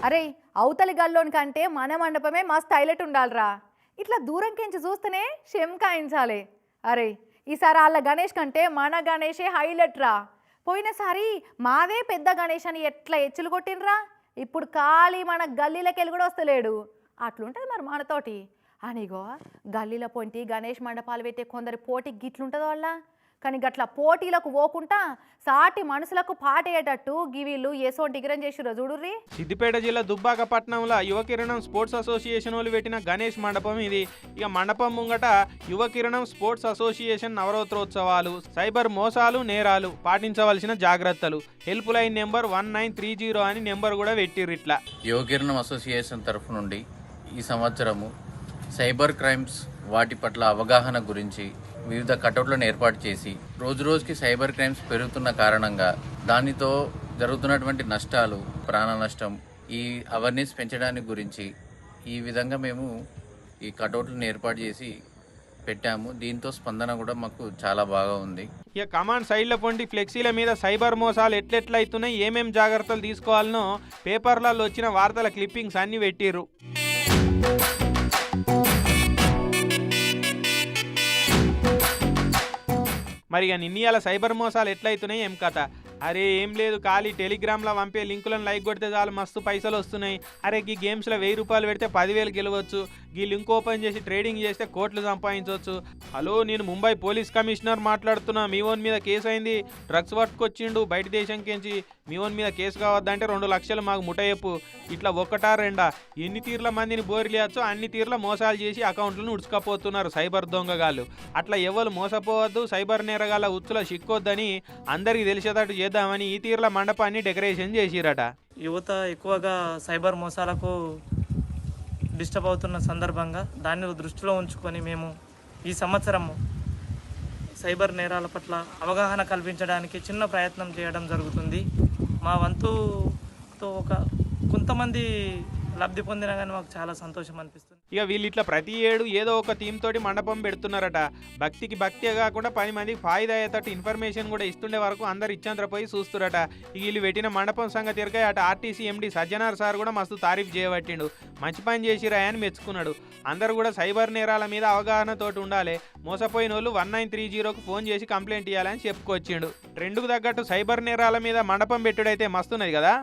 అరే అవతలి గల్లోని కంటే మన మండపమే మస్తు హైలైట్ ఉండాలిరా. ఇట్లా దూరం కించి చూస్తేనే షెంకాయించాలి. అరే ఈసారి వాళ్ళ గణేష్ కంటే మన గణేషే హైలైట్ రా. పోయినసారి మాదే పెద్ద గణేష్ అని ఎట్లా ఎచ్చులు కొట్టినరా. ఇప్పుడు ఖాళీ మన గల్లీలకి వెళ్ళి కూడా వస్తలేడు. అట్లుంటుంది మరి మనతోటి అనిగో. గల్లీల పొంటి గణేష్ మండపాలు పెట్టే కొందరి పోటీ గిట్లుంటుందో వాళ్ళ. కానీ గట్ల పోటీలకు పోకుండా సాటి మనసులకు పాటేటట్టు గివీళ్ళు ఏసోంటి డిగ్రం చేసిరో చూడుర్రి. సిద్దిపేట జిల్లా దుబ్బాక పట్టణంలో యువకిరణం స్పోర్ట్స్ అసోసియేషన్ వాళ్ళు పెట్టిన గణేష్ మండపం ఇది. ఇక మండపం ముంగట యువకిరణం స్పోర్ట్స్ అసోసియేషన్ నవరాత్రోత్సవాలు, సైబర్ మోసాలు నేరాలు, పాటించవలసిన జాగ్రత్తలు, హెల్ప్ లైన్ నెంబర్ 1930 అని నెంబర్ కూడా పెట్టిర్రు. ఇట్లా యువకిరణం అసోసియేషన్ తరఫు నుండి ఈ సంవత్సరము సైబర్ క్రైమ్స్ వాటి పట్ల అవగాహన గురించి వివిధ కటౌట్లను ఏర్పాటు చేసి రోజు రోజుకి సైబర్ క్రైమ్స్ పెరుగుతున్న కారణంగా దానితో జరుగుతున్నటువంటి నష్టాలు, ప్రాణ నష్టం, ఈ అవేర్నెస్ పెంచడానికి గురించి ఈ విధంగా మేము ఈ కటౌట్లను ఏర్పాటు చేసి పెట్టాము. దీంతో స్పందన కూడా మాకు చాలా బాగా ఉంది. ఇక కమాండ్ సైడ్ల పొంటి ఫ్లెక్సీల మీద సైబర్ మోసాలు ఎట్లెట్లయితున్నాయి, ఏమేం జాగ్రత్తలు తీసుకోవాలనో పేపర్లలో వచ్చిన వార్తల క్లిప్పింగ్స్ అన్ని పెట్టిర్రు. మరి ఇక నిన్నీయాల సైబర్ మోసాలు ఎట్లయితున్నాయి ఏం కథ? అరే ఏం లేదు, ఖాళీ టెలిగ్రామ్లో పంపే లింకులను లైక్ కొడితే చాలు మస్తు పైసలు వస్తున్నాయి. అరే ఈ గేమ్స్లో 1000 రూపాయలు పెడితే 10,000 గెలవచ్చు. ఈ లింక్ ఓపెన్ చేసి ట్రేడింగ్ చేస్తే కోట్లు సంపాదించవచ్చు. హలో, నేను ముంబై పోలీస్ కమిషనర్ మాట్లాడుతున్నా. మీ ఓన్ మీద కేసు అయింది, డ్రగ్స్ పట్టుకొచ్చిండు బయట దేశంకించి. మీ ఓన్ మీద కేసు కావద్దంటే 2 లక్షలు మాకు ముటయప్పు. ఇట్లా ఒకటా రెండా ఎన్ని తీర్ల మందిని బోరిలేయచ్చో అన్ని తీర్ల మోసాలు చేసి అకౌంట్లను ఉడుచుకపోతున్నారు సైబర్ దొంగగాళ్ళు. అట్లా ఎవరు మోసపోవద్దు, సైబర్ నేరగాళ్ళ ఉచ్చుల చిక్కొద్దని అందరికీ తెలిసేటట్టు చేద్దామని ఈ తీర్ల మండపాన్ని డెకరేషన్ చేసిరట. యువత ఎక్కువగా సైబర్ మోసాలకు డిస్టర్బ్ అవుతున్న సందర్భంగా దాన్ని దృష్టిలో ఉంచుకొని మేము ఈ సంవత్సరము సైబర్ నేరాల పట్ల అవగాహన కల్పించడానికి చిన్న ప్రయత్నం చేయడం జరుగుతుంది. మా వంతుతో కొంతమంది లబ్ధి పొందినా కానీ మాకు చాలా సంతోషం అనిపిస్తుంది. ఇక వీళ్ళు ఇట్లా ప్రతి ఏడు ఏదో ఒక థీమ్ తోటి మండపం పెడుతున్నారట. భక్తికి భక్తే కాకుండా 10 మందికి ఫాయిదా అయ్యేటట్టు ఇన్ఫర్మేషన్ కూడా ఇస్తుండే వరకు అందరు ఇచ్చాంద్రపోయి చూస్తురట. ఇక వీళ్ళు పెట్టిన మండపం సంగతి ఎరకాయ అటు ఆర్టీసీ ఎండి సజ్జనార్ సార్ కూడా మస్తు తారీఫ్ చేయబట్టిండు. మంచి పని చేసిరా అని మెచ్చుకున్నాడు. అందరూ కూడా సైబర్ నేరాల మీద అవగాహనతోటి ఉండాలి. మోసపోయిన వాళ్ళు 1930కు ఫోన్ చేసి కంప్లైంట్ ఇవ్వాలని చెప్పుకొచ్చిండు. ట్రెండ్కు తగ్గట్టు సైబర్ నేరాల మీద మండపం పెట్టుడైతే మస్తున్నది కదా.